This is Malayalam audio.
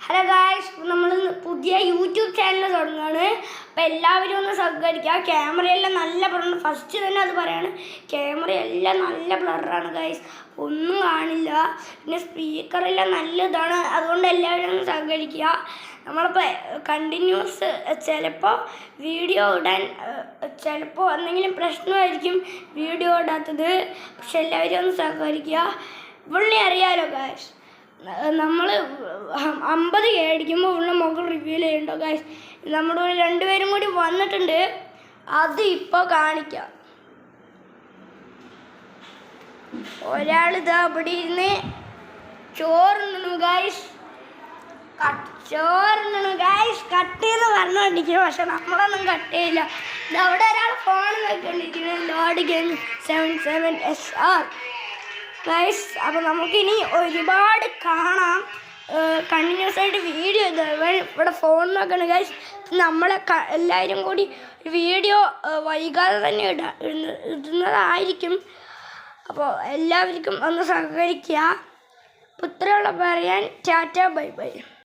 ഹലോ ഗായ്സ്, നമ്മൾ പുതിയ യൂട്യൂബ് ചാനൽ തുടങ്ങുകയാണ്. അപ്പോൾ എല്ലാവരും ഒന്ന് സഹകരിക്കുക. ക്യാമറയെല്ലാം നല്ല ബ്ലർ, ഫസ്റ്റ് തന്നെ അത് പറയാണ്, ക്യാമറയെല്ലാം നല്ല ബ്ലറാണ് ഗായ്സ്, ഒന്നും കാണില്ല. പിന്നെ സ്പീക്കറെല്ലാം നല്ല ഇതാണ്. അതുകൊണ്ട് എല്ലാവരും ഒന്ന് സഹകരിക്കുക. നമ്മളിപ്പോൾ കണ്ടിന്യൂസ് ചിലപ്പോൾ വീഡിയോ ഇടാൻ ചിലപ്പോൾ എന്തെങ്കിലും പ്രശ്നമായിരിക്കും വീഡിയോ ഇടാത്തത്. പക്ഷെ എല്ലാവരും ഒന്ന് സഹകരിക്കുക. പുള്ളി അറിയാലോ ഗായ്സ്, നമ്മൾ 50 അടിക്കുമ്പോൾ ഉള്ള മുഖം റിവീൽ ചെയ്യുന്നുണ്ടോ ഗായ്സ്. നമ്മുടെ രണ്ടുപേരും കൂടി വന്നിട്ടുണ്ട്, അത് ഇപ്പോൾ കാണിക്കാം. ഒരാളിതാ ഇവിടെ ഇരുന്ന് ചോറുണ്ണു ഗായ്സ്, ചോറുണ്ണു ഗായ്സ്. കട്ട് ചെയ്ത് പറഞ്ഞുകൊണ്ടിരിക്കുന്നു, പക്ഷെ നമ്മളൊന്നും കട്ട് ചെയ്യില്ല. അവിടെ ഒരാൾ ഫോൺ നോക്കിക്കൊണ്ടിരിക്കുന്നത്, ലോഡ് ഗെയിം 77 SR ഗൈസ്. അപ്പോൾ നമുക്കിനി ഒരുപാട് കാണാം, കണ്ടിന്യൂസ് ആയിട്ട് വീഡിയോ. ഇവിടെ ഫോൺ നോക്കണം ഗൈസ്. നമ്മളെ എല്ലാവരും കൂടി വീഡിയോ വൈകാതെ തന്നെ ഇടുന്നതായിരിക്കും. അപ്പോൾ എല്ലാവർക്കും ഒന്ന് സഹകരിക്കുക. പുത്രമുള്ള പറയാൻ ടാറ്റ ബൈ ബൈ.